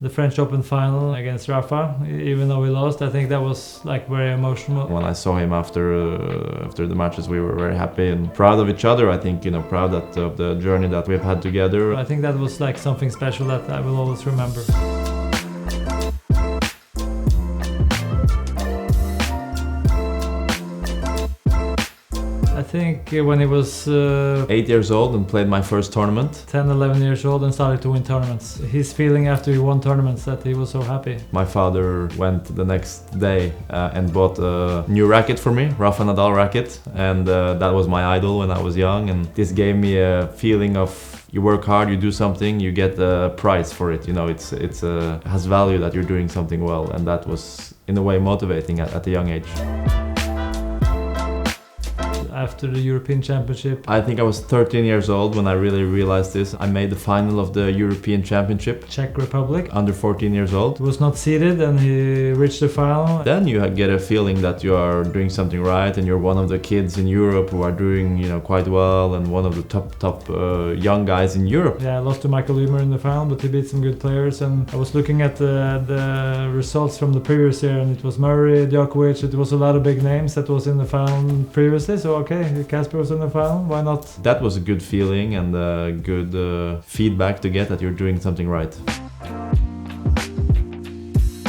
The French Open final against Rafa, even though we lost, I think that was like very emotional. When I saw him after the matches, we were very happy and proud of each other. I think, proud of the journey that we've had together. I think that was like something special that I will always remember. I think when he was 8 years old and played my first tournament. 10, 11 years old and started to win tournaments. His feeling after he won tournaments that he was so happy. My father went the next day and bought a new racket for me, Rafa Nadal racket, and that was my idol when I was young, and this gave me a feeling of you work hard, you do something, you get a prize for it. It has value that you're doing something well, and that was in a way motivating at a young age. After the European Championship, I think I was 13 years old when I really realized this. I made the final of the European Championship. Czech Republic. Under 14 years old. He was not seeded and he reached the final. Then you get a feeling that you are doing something right and you're one of the kids in Europe who are doing quite well and one of the top young guys in Europe. Yeah, I lost to Michael Wiemer in the final, but he beat some good players, and I was looking at the results from the previous year, and it was Murray, Djokovic, it was a lot of big names that was in the final previously, so okay, Casper was in the final, why not? That was a good feeling and a good feedback to get that you're doing something right.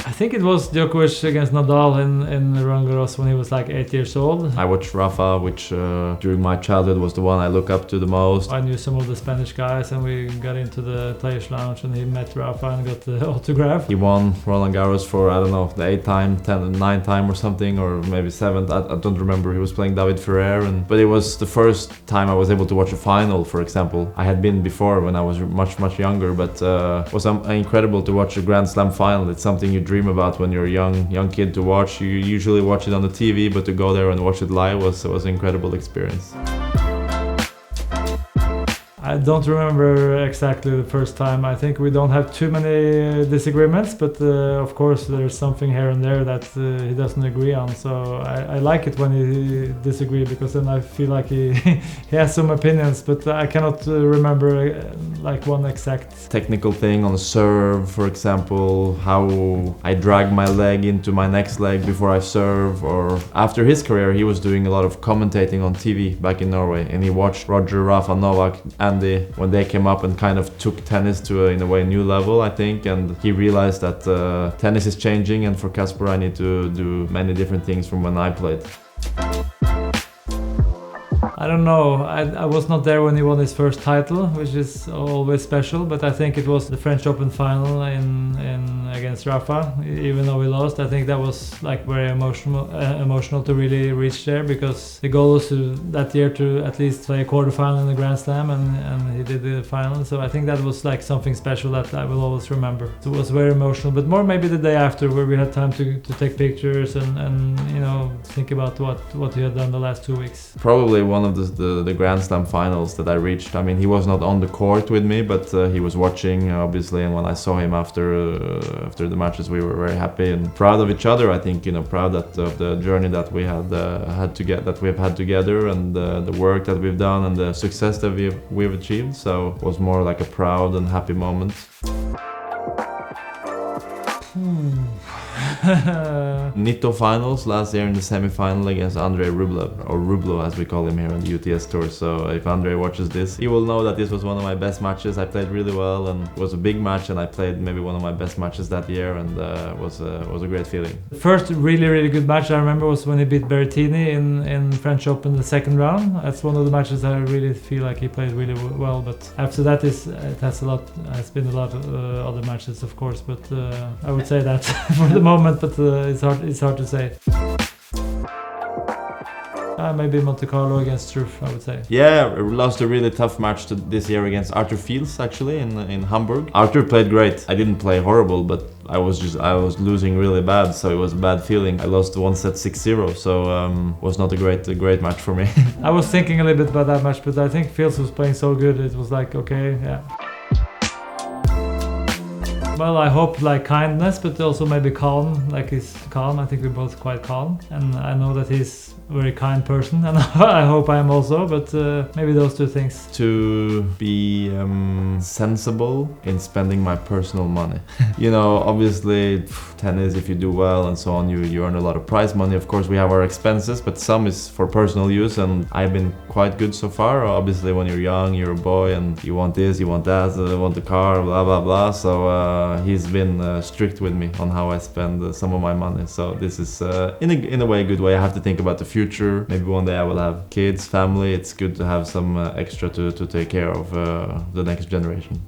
I think it was Djokovic against Nadal in Roland Garros when he was like 8 years old. I watched Rafa, which during my childhood was the one I look up to the most. I knew some of the Spanish guys and we got into the players' lounge and he met Rafa and got the autograph. He won Roland Garros for, I don't know, the 8th time, 10th, 9th time or something, or maybe 7th. I don't remember. He was playing David Ferrer, but it was the first time I was able to watch a final, for example. I had been before when I was much younger, but it was incredible to watch a Grand Slam final. It's something you dream about when you're a young kid to watch. You usually watch it on the TV, but to go there and watch it live was an incredible experience. I don't remember exactly the first time. I think we don't have too many disagreements, but of course there's something here and there that he doesn't agree on. So I like it when he disagrees, because then I feel like he has some opinions, but I cannot remember like one exact technical thing on the serve, for example, how I drag my leg into my next leg before I serve. Or after his career, he was doing a lot of commentating on TV back in Norway, and he watched Roger, Rafa, Novak, Andy when they came up and kind of took tennis to in a way new level, I think, and he realized that tennis is changing, and for Casper I need to do many different things from when I played. I don't know, I was not there when he won his first title, which is always special, but I think it was the French Open final against Rafa, even though we lost. I think that was like very emotional to really reach there, because the goal was that year to at least play a quarterfinal in the Grand Slam, and he did the final, so I think that was like something special that I will always remember. It was very emotional, but more maybe the day after, where we had time to take pictures and think about what he had done the last 2 weeks. Probably one of the Grand Slam finals that I reached. I mean, he was not on the court with me, but he was watching, obviously, and when I saw him after the matches, we were very happy and proud of each other. I think, proud of the journey that we we've had together, and the work that we've done and the success that we've achieved. So it was more like a proud and happy moment. Nitto finals last year in the semi-final against Andrei Rublev, or Rublev as we call him here on the UTS tour. So if Andrei watches this, he will know that this was one of my best matches. I played really well, and it was a big match, and I played maybe one of my best matches that year, and was a great feeling. The first really good match I remember was when he beat Berrettini in French Open the second round. That's one of the matches I really feel like he played really well, but after that it has been a lot of other matches, of course, but I would say that for the moment, but it's hard to say. Maybe Monte Carlo against Struff, I would say. Yeah, we lost a really tough match this year against Arthur Fields, actually, in Hamburg. Arthur played great. I didn't play horrible, but I was losing really bad, so it was a bad feeling. I lost one set 6-0, so was not a great match for me. I was thinking a little bit about that match, but I think Fields was playing so good, it was like, okay, yeah. Well, I hope like kindness, but also maybe calm, like he's calm. I think we're both quite calm, and I know that he's very kind person, and I hope I am also, but maybe those two things. To be sensible in spending my personal money. You know, obviously tennis, if you do well and so on, you earn a lot of prize money. Of course we have our expenses, but some is for personal use, and I've been quite good so far. Obviously when you're young, you're a boy and you want this, you want that, you want the car, blah blah blah. So he's been strict with me on how I spend some of my money. So this is in a way a good way. I have to think about the future. Maybe one day I will have kids, family. It's good to have some extra to take care of the next generation.